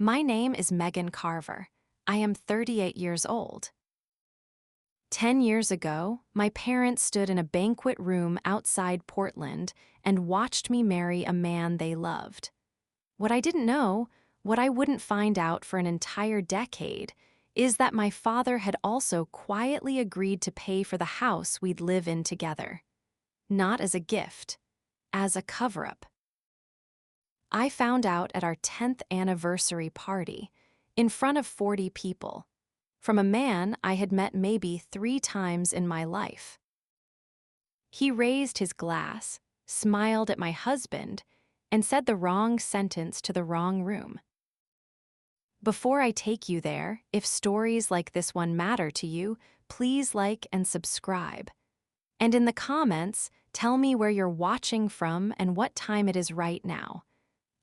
My name is Megan Carver. I am 38 years old. 10 years ago, my parents stood in a banquet room outside Portland and watched me marry a man they loved. What I didn't know, what I wouldn't find out for an entire decade, is that my father had also quietly agreed to pay for the house we'd live in together. Not as a gift, as a cover-up. I found out at our 10th anniversary party, in front of 40 people, from a man I had met maybe 3 times in my life. He raised his glass, smiled at my husband, and said the wrong sentence to the wrong room. Before I take you there, if stories like this one matter to you, please like and subscribe. And in the comments, tell me where you're watching from and what time it is right now.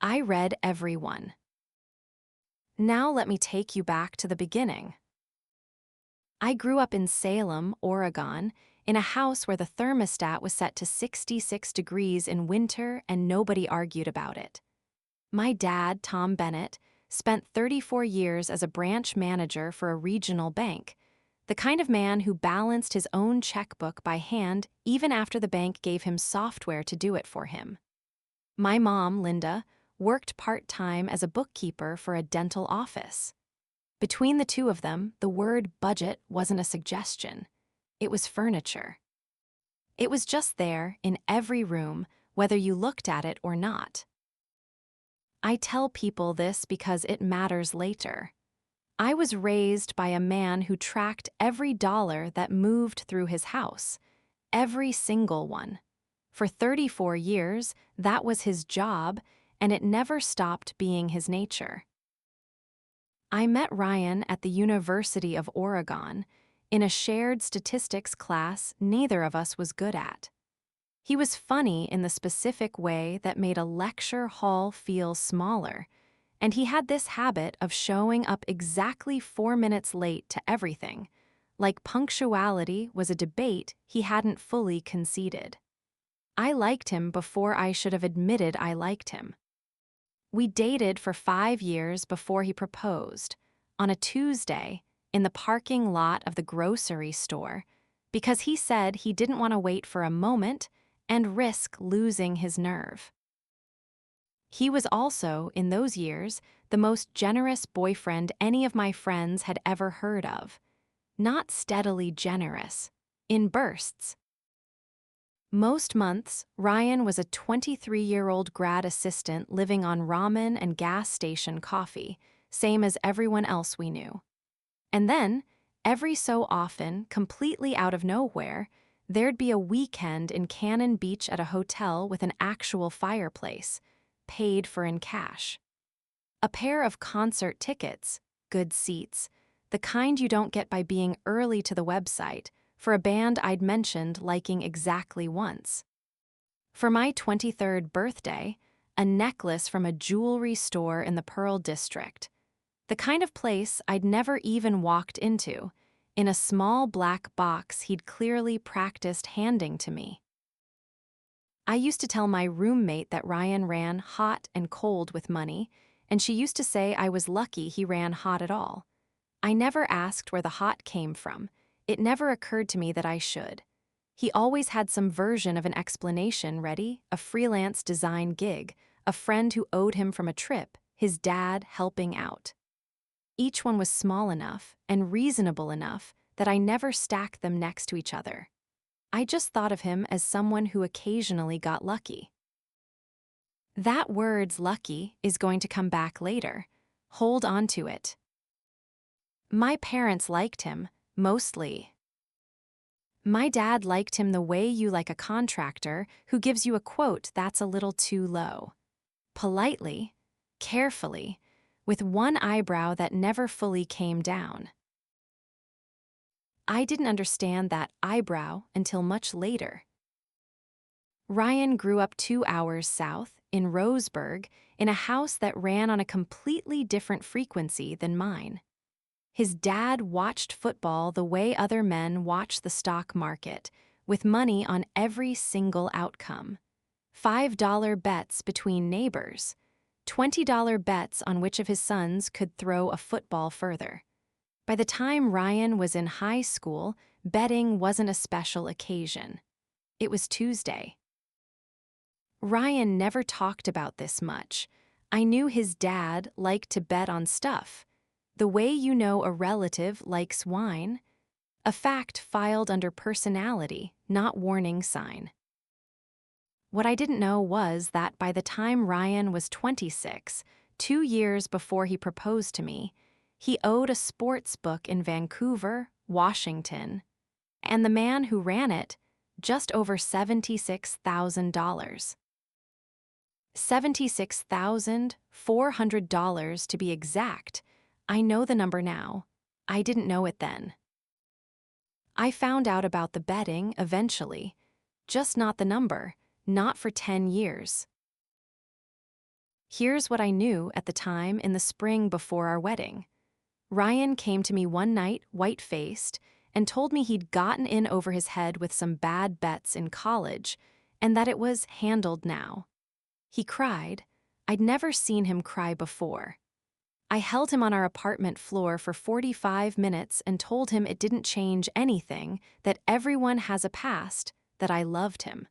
I read every one. Now let me take you back to the beginning. I grew up in Salem, Oregon, in a house where the thermostat was set to 66 degrees in winter and nobody argued about it. My dad, Tom Bennett, spent 34 years as a branch manager for a regional bank, the kind of man who balanced his own checkbook by hand even after the bank gave him software to do it for him. My mom, Linda, worked part-time as a bookkeeper for a dental office. Between the two of them, the word budget wasn't a suggestion. It was furniture. It was just there, in every room, whether you looked at it or not. I tell people this because it matters later. I was raised by a man who tracked every dollar that moved through his house, every single one. For 34 years, that was his job, and it never stopped being his nature. I met Ryan at the University of Oregon in a shared statistics class neither of us was good at. He was funny in the specific way that made a lecture hall feel smaller, and he had this habit of showing up exactly 4 minutes late to everything, like punctuality was a debate he hadn't fully conceded. I liked him before I should have admitted I liked him. We dated for 5 years before he proposed, on a Tuesday, in the parking lot of the grocery store, because he said he didn't want to wait for a moment and risk losing his nerve. He was also, in those years, the most generous boyfriend any of my friends had ever heard of. Not steadily generous, in bursts. Most months, Ryan was a 23-year-old grad assistant living on ramen and gas station coffee, same as everyone else we knew. And then, every so often, completely out of nowhere, there'd be a weekend in Cannon Beach at a hotel with an actual fireplace, paid for in cash. A pair of concert tickets, good seats, the kind you don't get by being early to the website, for a band I'd mentioned liking exactly once. For my 23rd birthday, a necklace from a jewelry store in the Pearl District. The kind of place I'd never even walked into, in a small black box he'd clearly practiced handing to me. I used to tell my roommate that Ryan ran hot and cold with money, and she used to say I was lucky he ran hot at all. I never asked where the hot came from. It never occurred to me that I should. He always had some version of an explanation ready, a freelance design gig, a friend who owed him from a trip, his dad helping out. Each one was small enough and reasonable enough that I never stacked them next to each other. I just thought of him as someone who occasionally got lucky. That word's lucky is going to come back later. Hold on to it. My parents liked him, mostly. My dad liked him the way you like a contractor who gives you a quote that's a little too low. Politely, carefully, with one eyebrow that never fully came down. I didn't understand that eyebrow until much later. Ryan grew up 2 hours south, in Roseburg, in a house that ran on a completely different frequency than mine. His dad watched football the way other men watch the stock market, with money on every single outcome. $5 bets between neighbors, $20 bets on which of his sons could throw a football further. By the time Ryan was in high school, betting wasn't a special occasion. It was Tuesday. Ryan never talked about this much. I knew his dad liked to bet on stuff. The way you know a relative likes wine. A fact filed under personality, not warning sign. What I didn't know was that by the time Ryan was 26, 2 years before he proposed to me, he owed a sports book in Vancouver, Washington, and the man who ran it just over $76,000. $76,400 to be exact. I know the number now. I didn't know it then. I found out about the betting eventually, just not the number, not for 10 years. Here's what I knew at the time in the spring before our wedding. Ryan came to me one night, white-faced, and told me he'd gotten in over his head with some bad bets in college, and that it was handled now. He cried. I'd never seen him cry before. I held him on our apartment floor for 45 minutes and told him it didn't change anything, that everyone has a past, that I loved him.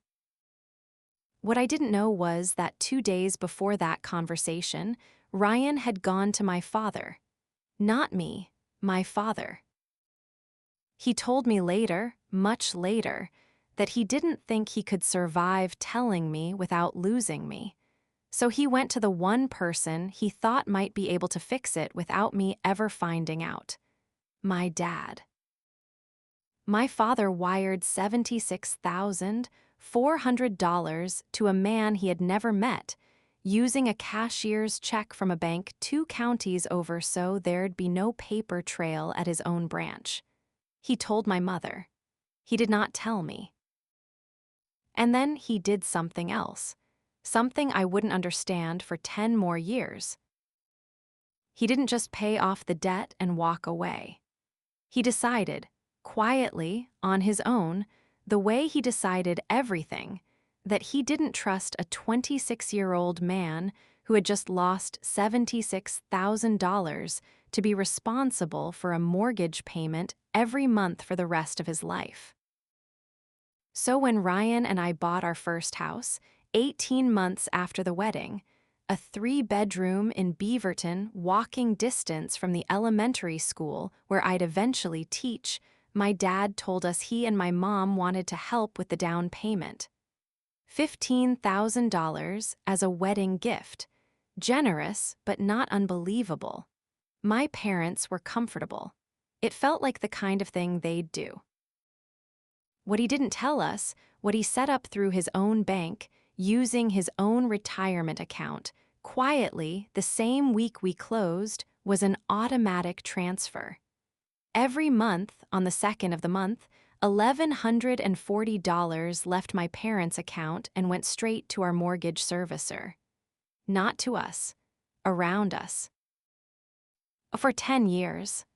What I didn't know was that 2 days before that conversation, Ryan had gone to my father. Not me, my father. He told me later, much later, that he didn't think he could survive telling me without losing me. So he went to the one person he thought might be able to fix it without me ever finding out. My dad. My father wired $76,400 to a man he had never met, using a cashier's check from a bank 2 counties over so there'd be no paper trail at his own branch. He told my mother. He did not tell me. And then he did something else. Something I wouldn't understand for 10 more years. He didn't just pay off the debt and walk away. He decided, quietly, on his own, the way he decided everything, that he didn't trust a 26-year-old man who had just lost $76,000 to be responsible for a mortgage payment every month for the rest of his life. So when Ryan and I bought our first house, 18 months after the wedding, a 3-bedroom in Beaverton, walking distance from the elementary school where I'd eventually teach, my dad told us he and my mom wanted to help with the down payment. $15,000 as a wedding gift. Generous, but not unbelievable. My parents were comfortable. It felt like the kind of thing they'd do. What he didn't tell us, what he set up through his own bank, using his own retirement account, quietly, the same week we closed, was an automatic transfer. Every month, on the 2nd of the month, $1,140 left my parents' account and went straight to our mortgage servicer. Not to us, around us. For 10 years.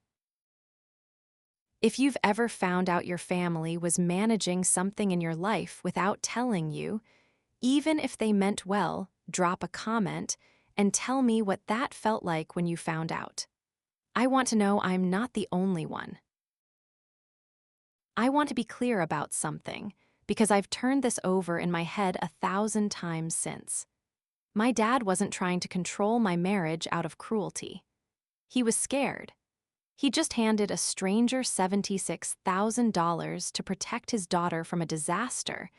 If you've ever found out your family was managing something in your life without telling you, even if they meant well, drop a comment and tell me what that felt like when you found out. I want to know I'm not the only one. I want to be clear about something, because I've turned this over in my head 1,000 times since. My dad wasn't trying to control my marriage out of cruelty. He was scared. He just handed a stranger $76,000 to protect his daughter from a disaster,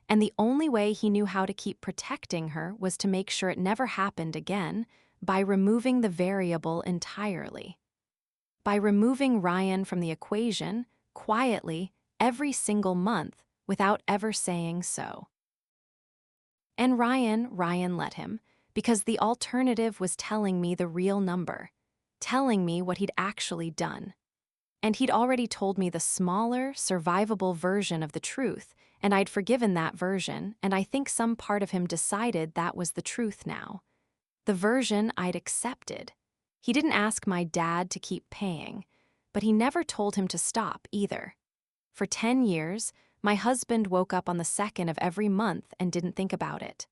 and the only way he knew how to keep protecting her was to make sure it never happened again by removing the variable entirely. By removing Ryan from the equation, quietly, every single month, without ever saying so. And Ryan let him, because the alternative was telling me the real number, telling me what he'd actually done. And he'd already told me the smaller, survivable version of the truth, and I'd forgiven that version, and I think some part of him decided that was the truth now. The version I'd accepted. He didn't ask my dad to keep paying, but he never told him to stop either. For 10 years, my husband woke up on the 2nd of every month and didn't think about it.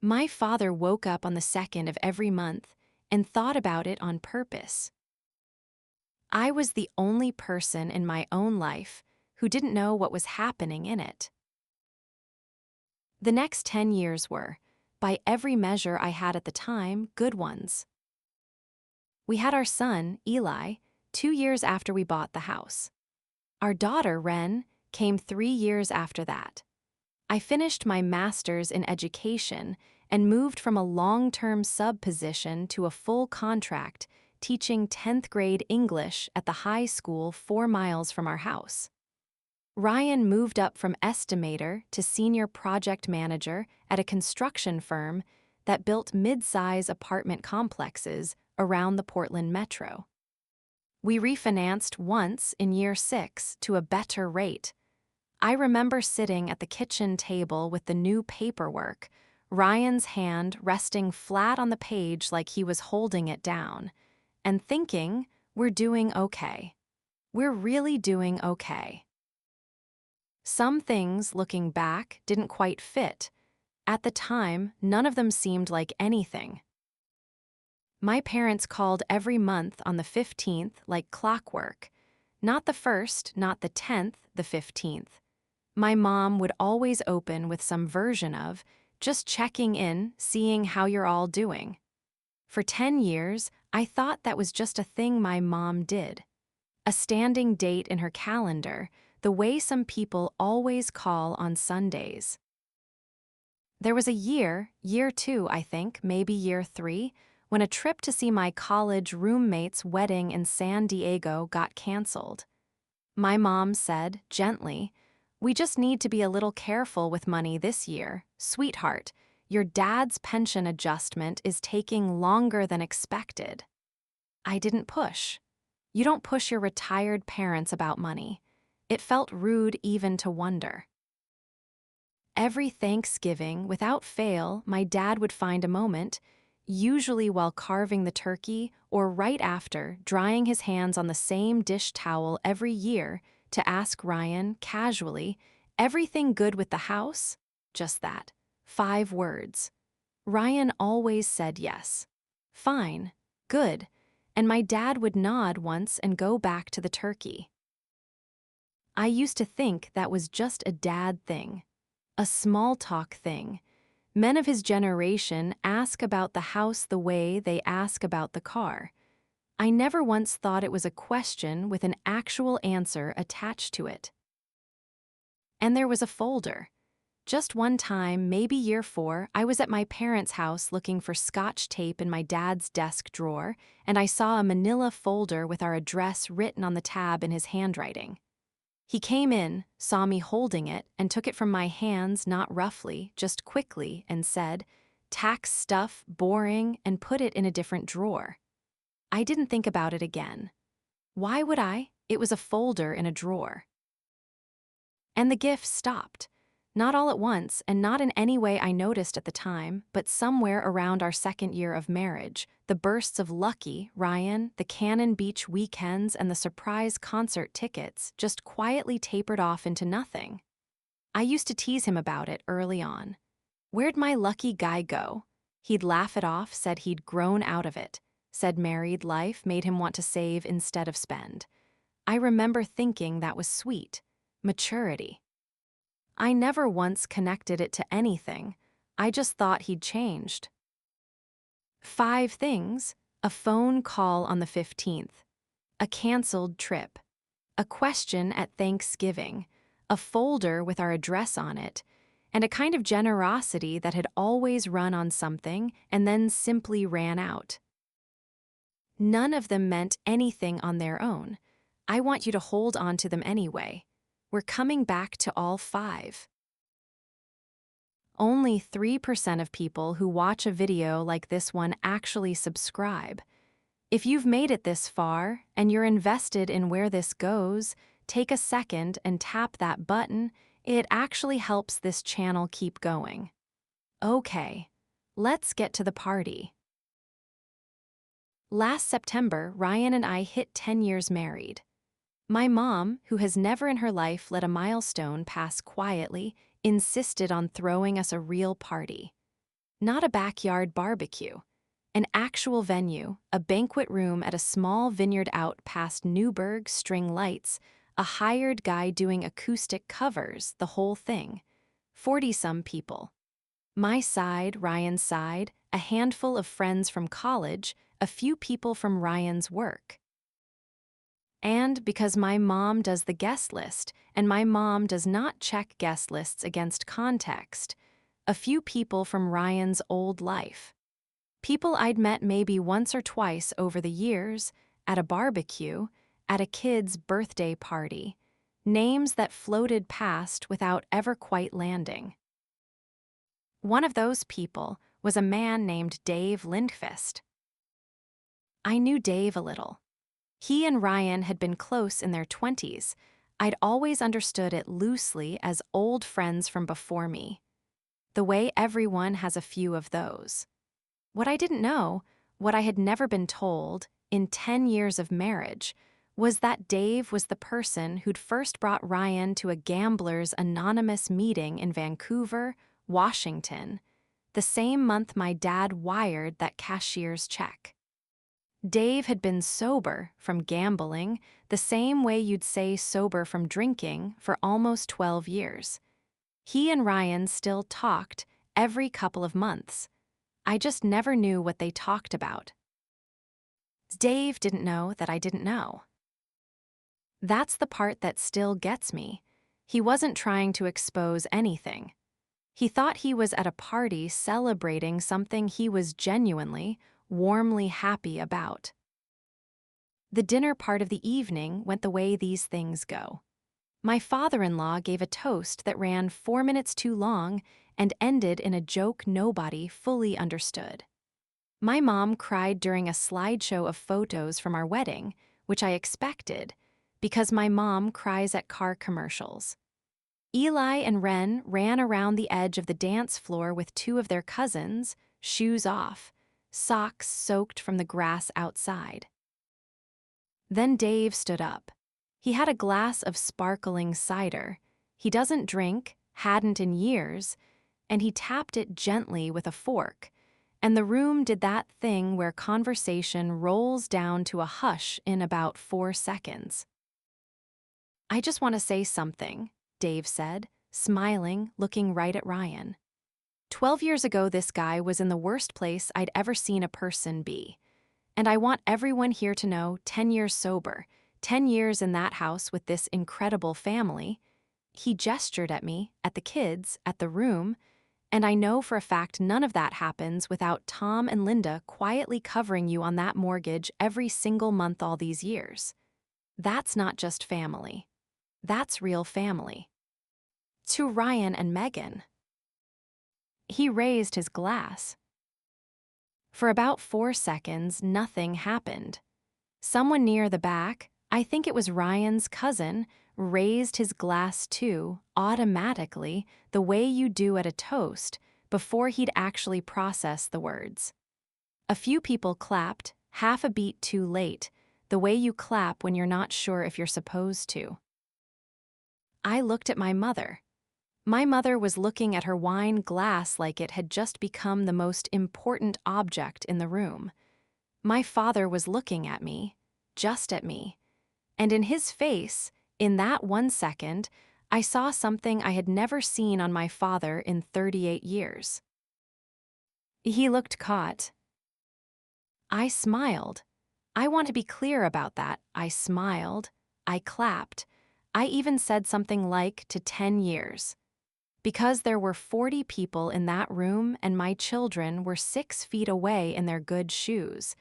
My father woke up on the 2nd of every month and thought about it on purpose. I was the only person in my own life who didn't know what was happening in it. The next 10 years were, by every measure I had at the time, good ones. We had our son, Eli, 2 years after we bought the house. Our daughter, Ren, came 3 years after that. I finished my master's in education and moved from a long-term sub position to a full contract teaching 10th grade English at the high school 4 miles from our house. Ryan moved up from estimator to senior project manager at a construction firm that built mid-size apartment complexes around the Portland metro. We refinanced once in year 6 to a better rate. I remember sitting at the kitchen table with the new paperwork, Ryan's hand resting flat on the page like he was holding it down, and thinking, we're doing okay. We're really doing okay. Some things, looking back, didn't quite fit. At the time, none of them seemed like anything. My parents called every month on the 15th like clockwork. Not the 1st, not the 10th, the 15th. My mom would always open with some version of, just checking in, seeing how you're all doing. For 10 years, I thought that was just a thing my mom did. A standing date in her calendar, the way some people always call on Sundays. There was a year 2, I think, maybe year 3, when a trip to see my college roommate's wedding in San Diego got canceled. My mom said, gently, "We just need to be a little careful with money this year, sweetheart. Your dad's pension adjustment is taking longer than expected." I didn't push. You don't push your retired parents about money. It felt rude even to wonder. Every Thanksgiving, without fail, my dad would find a moment, usually while carving the turkey or right after, drying his hands on the same dish towel every year, to ask Ryan, casually, "Everything good with the house?" Just that. 5 words. Ryan always said yes. Fine. Good. And my dad would nod once and go back to the turkey. I used to think that was just a dad thing. A small talk thing. Men of his generation ask about the house the way they ask about the car. I never once thought it was a question with an actual answer attached to it. And there was a folder. Just one time, maybe year 4, I was at my parents' house looking for Scotch tape in my dad's desk drawer, and I saw a manila folder with our address written on the tab in his handwriting. He came in, saw me holding it, and took it from my hands not roughly, just quickly, and said, "Tax stuff, boring," and put it in a different drawer. I didn't think about it again. Why would I? It was a folder in a drawer. And the gift stopped. Not all at once, and not in any way I noticed at the time, but somewhere around our 2nd year of marriage, the bursts of Lucky, Ryan, the Cannon Beach weekends, and the surprise concert tickets just quietly tapered off into nothing. I used to tease him about it early on. Where'd my lucky guy go? He'd laugh it off, said he'd grown out of it, said married life made him want to save instead of spend. I remember thinking that was sweet. Maturity. I never once connected it to anything. I just thought he'd changed. 5 things: a phone call on the 15th, a canceled trip, a question at Thanksgiving, a folder with our address on it, and a kind of generosity that had always run on something and then simply ran out. None of them meant anything on their own. I want you to hold on to them anyway. We're coming back to all 5. Only 3% of people who watch a video like this one actually subscribe. If you've made it this far and you're invested in where this goes, take a second and tap that button. It actually helps this channel keep going. Okay, let's get to the party. Last September, Ryan and I hit 10 years married. My mom, who has never in her life let a milestone pass quietly, insisted on throwing us a real party. Not a backyard barbecue. An actual venue, a banquet room at a small vineyard out past Newburgh string lights, a hired guy doing acoustic covers, the whole thing. 40-some people. My side, Ryan's side, a handful of friends from college, a few people from Ryan's work. And because my mom does the guest list, and my mom does not check guest lists against context, a few people from Ryan's old life. People I'd met maybe once or twice over the years, at a barbecue, at a kid's birthday party. Names that floated past without ever quite landing. One of those people was a man named Dave Lindqvist. I knew Dave a little. He and Ryan had been close in their 20s. I'd always understood it loosely as old friends from before me. The way everyone has a few of those. What I didn't know, what I had never been told, in 10 years of marriage, was that Dave was the person who'd first brought Ryan to a Gamblers Anonymous meeting in Vancouver, Washington, the same month my dad wired that cashier's check. Dave had been sober from gambling, the same way you'd say sober from drinking, for almost 12 years. He and Ryan still talked every couple of months. I just never knew what they talked about. Dave didn't know that I didn't know. That's the part that still gets me. He wasn't trying to expose anything. He thought he was at a party celebrating something he was genuinely, warmly happy about. The dinner part of the evening went the way these things go. My father-in-law gave a toast that ran 4 minutes too long and ended in a joke nobody fully understood. My mom cried during a slideshow of photos from our wedding, which I expected, because my mom cries at car commercials. Eli and Ren ran around the edge of the dance floor with 2 of their cousins, shoes off, socks soaked from the grass outside. Then Dave stood up. He had a glass of sparkling cider. He doesn't drink, hadn't in years, and he tapped it gently with a fork, and the room did that thing where conversation rolls down to a hush in about 4 seconds. "I just want to say something," Dave said, smiling, looking right at Ryan. 12 years ago, this guy was in the worst place I'd ever seen a person be. And I want everyone here to know 10 years sober, 10 years in that house with this incredible family. He gestured at me, at the kids, at the room, and I know for a fact none of that happens without Tom and Linda quietly covering you on that mortgage every single month all these years. That's not just family. That's real family. To Ryan and Megan. He raised his glass. For about 4 seconds, nothing happened. Someone near the back, I think it was Ryan's cousin, raised his glass too, automatically, the way you do at a toast, before he'd actually process the words. A few people clapped, half a beat too late, the way you clap when you're not sure if you're supposed to. I looked at my mother. My mother was looking at her wine glass like it had just become the most important object in the room. My father was looking at me, just at me, and in his face, in that 1 second, I saw something I had never seen on my father in 38 years. He looked caught. I smiled. I want to be clear about that. I smiled. I clapped. I even said something like to 10 years. Because there were 40 people in that room and my children were 6 feet away in their good shoes,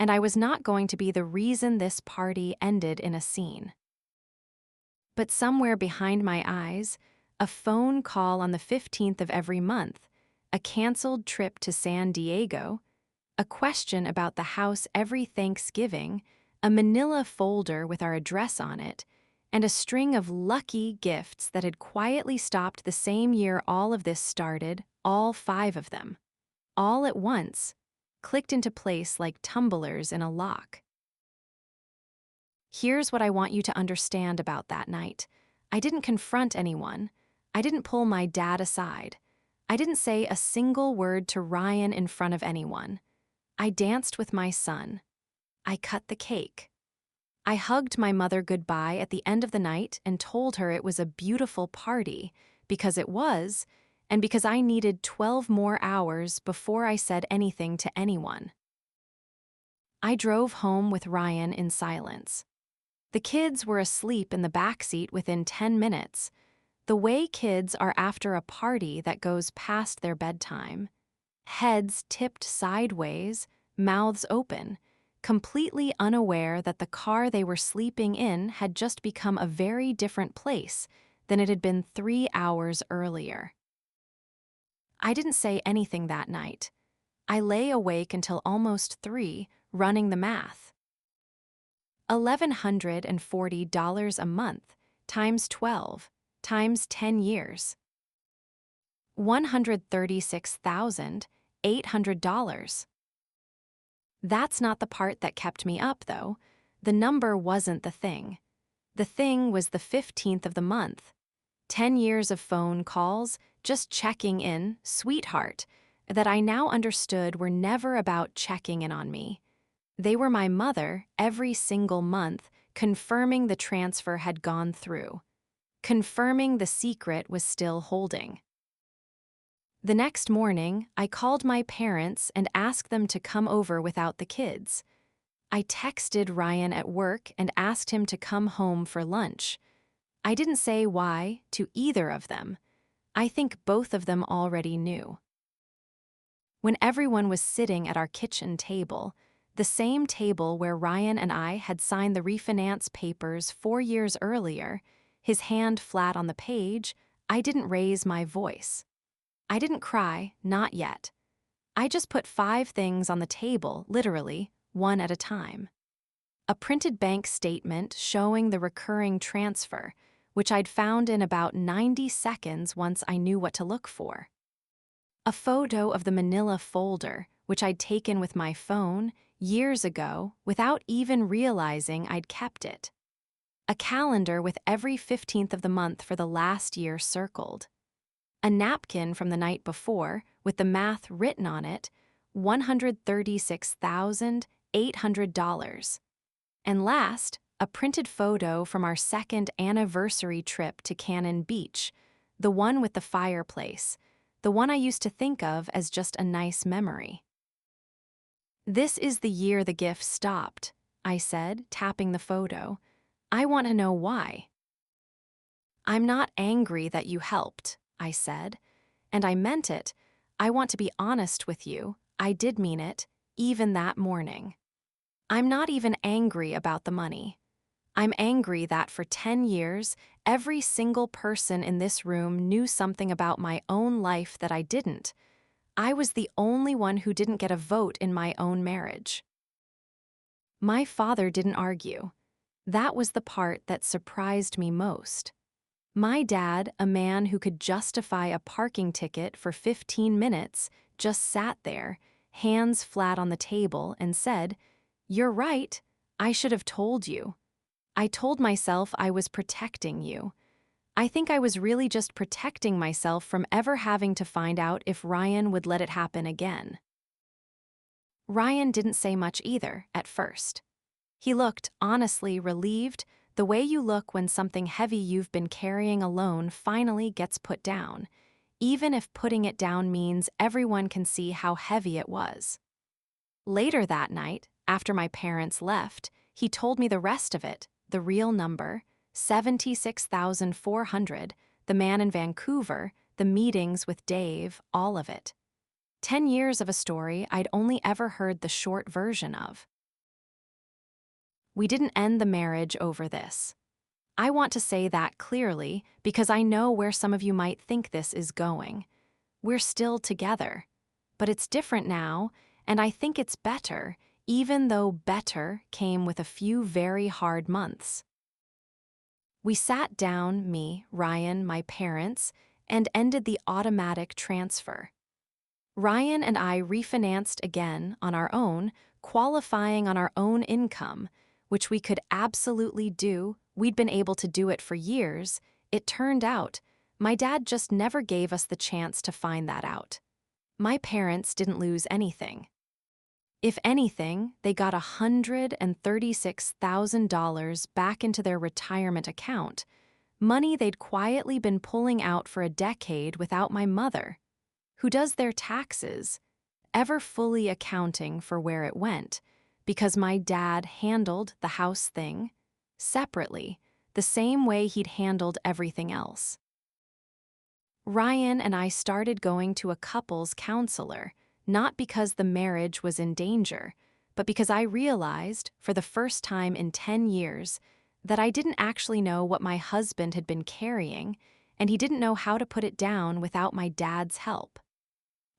and I was not going to be the reason this party ended in a scene. But somewhere behind my eyes, a phone call on the 15th of every month, a canceled trip to San Diego, a question about the house every Thanksgiving, a manila folder with our address on it, and a string of lucky gifts that had quietly stopped the same year all of this started, all 5 of them. All at once, clicked into place like tumblers in a lock. Here's what I want you to understand about that night. I didn't confront anyone. I didn't pull my dad aside. I didn't say a single word to Ryan in front of anyone. I danced with my son. I cut the cake. I hugged my mother goodbye at the end of the night and told her it was a beautiful party, because it was, and because I needed 12 more hours before I said anything to anyone. I drove home with Ryan in silence. The kids were asleep in the backseat within 10 minutes, the way kids are after a party that goes past their bedtime. Heads tipped sideways, mouths open, completely unaware that the car they were sleeping in had just become a very different place than it had been 3 hours earlier. I didn't say anything that night. I lay awake until almost 3, running the math. $1,140 a month, times 12, times 10 years. $136,800. That's not the part that kept me up, though. The number wasn't the thing. The thing was the 15th of the month. 10 years of phone calls, just checking in, sweetheart, that I now understood were never about checking in on me. They were my mother every single month, confirming the transfer had gone through, confirming the secret was still holding. The next morning, I called my parents and asked them to come over without the kids. I texted Ryan at work and asked him to come home for lunch. I didn't say why to either of them. I think both of them already knew. When everyone was sitting at our kitchen table, the same table where Ryan and I had signed the refinance papers 4 years earlier, his hand flat on the page, I didn't raise my voice. I didn't cry, not yet. I just put 5 things on the table, literally, one at a time. A printed bank statement showing the recurring transfer, which I'd found in about 90 seconds once I knew what to look for. A photo of the manila folder, which I'd taken with my phone years ago without even realizing I'd kept it. A calendar with every 15th of the month for the last year circled. A napkin from the night before with the math written on it, $136,800. And last, a printed photo from our second anniversary trip to Cannon Beach, the one with the fireplace, the one I used to think of as just a nice memory. This is the year the gift stopped, I said, tapping the photo. I want to know why. I'm not angry that you helped, I said, and I meant it. I want to be honest with you. I did mean it, even that morning. I'm not even angry about the money. I'm angry that for 10 years, every single person in this room knew something about my own life that I didn't. I was the only one who didn't get a vote in my own marriage. My father didn't argue. That was the part that surprised me most. My dad, a man who could justify a parking ticket for 15 minutes, just sat there, hands flat on the table, and said, "You're right, I should have told you. I told myself I was protecting you. I think I was really just protecting myself from ever having to find out if Ryan would let it happen again." Ryan didn't say much either, at first. He looked, honestly, relieved, the way you look when something heavy you've been carrying alone finally gets put down, even if putting it down means everyone can see how heavy it was. Later that night, after my parents left, he told me the rest of it, the real number, $76,400, the man in Vancouver, the meetings with Dave, all of it. 10 years of a story I'd only ever heard the short version of. We didn't end the marriage over this. I want to say that clearly because I know where some of you might think this is going. We're still together. But it's different now, and I think it's better, even though better came with a few very hard months. We sat down, me, Ryan, my parents, and ended the automatic transfer. Ryan and I refinanced again on our own, qualifying on our own income, which we could absolutely do. We'd been able to do it for years. It turned out My dad just never gave us the chance to find that out. My parents didn't lose anything. If anything, they got $136,000 back into their retirement account, money they'd quietly been pulling out for a decade without my mother, who does their taxes, ever fully accounting for where it went, because my dad handled the house thing separately, the same way he'd handled everything else. Ryan and I started going to a couples counselor, not because the marriage was in danger, but because I realized, for the first time in 10 years, that I didn't actually know what my husband had been carrying, and he didn't know how to put it down without my dad's help.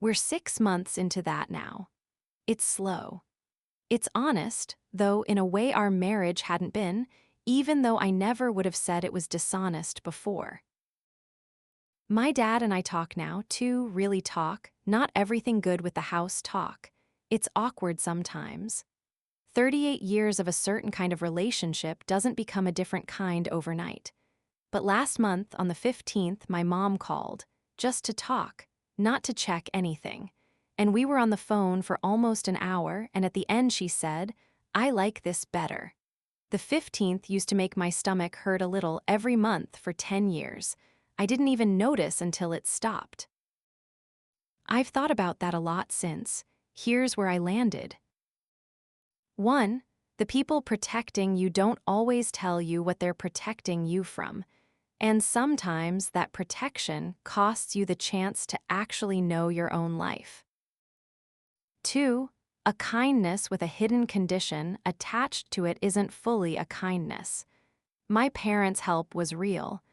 We're 6 months into that now. It's slow. It's honest, though in a way our marriage hadn't been, even though I never would have said it was dishonest before. My dad and I talk now, too, really talk, not everything good with the house talk. It's awkward sometimes. 38 years of a certain kind of relationship doesn't become a different kind overnight. But last month, on the 15th, my mom called, just to talk, not to check anything. And we were on the phone for almost an hour, and at the end she said, "I like this better." The 15th used to make my stomach hurt a little every month for 10 years. I didn't even notice until it stopped. I've thought about that a lot since. Here's where I landed. 1. The people protecting you don't always tell you what they're protecting you from. And sometimes that protection costs you the chance to actually know your own life. 2. A kindness with a hidden condition attached to it isn't fully a kindness. My parents' help was real.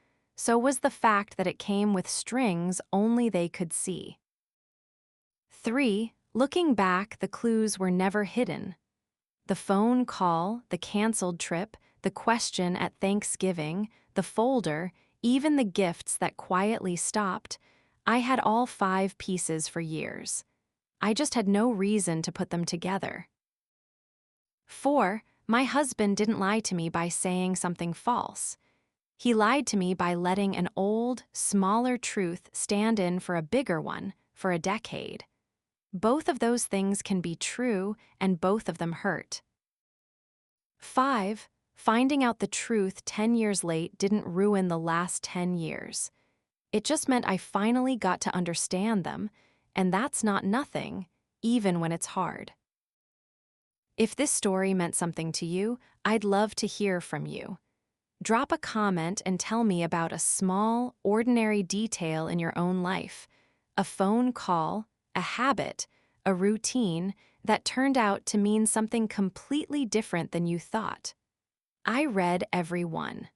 So was the fact that it came with strings only they could see. 3. Looking back, the clues were never hidden. The phone call, the canceled trip, the question at Thanksgiving, the folder, even the gifts that quietly stopped, I had all 5 pieces for years. I just had no reason to put them together. 4. My husband didn't lie to me by saying something false. He lied to me by letting an old, smaller truth stand in for a bigger one for a decade. Both of those things can be true, and both of them hurt. 5. Finding out the truth 10 years late didn't ruin the last 10 years. It just meant I finally got to understand them, and that's not nothing, even when it's hard. If this story meant something to you, I'd love to hear from you. Drop a comment and tell me about a small, ordinary detail in your own life, a phone call, a habit, a routine that turned out to mean something completely different than you thought. I read every one.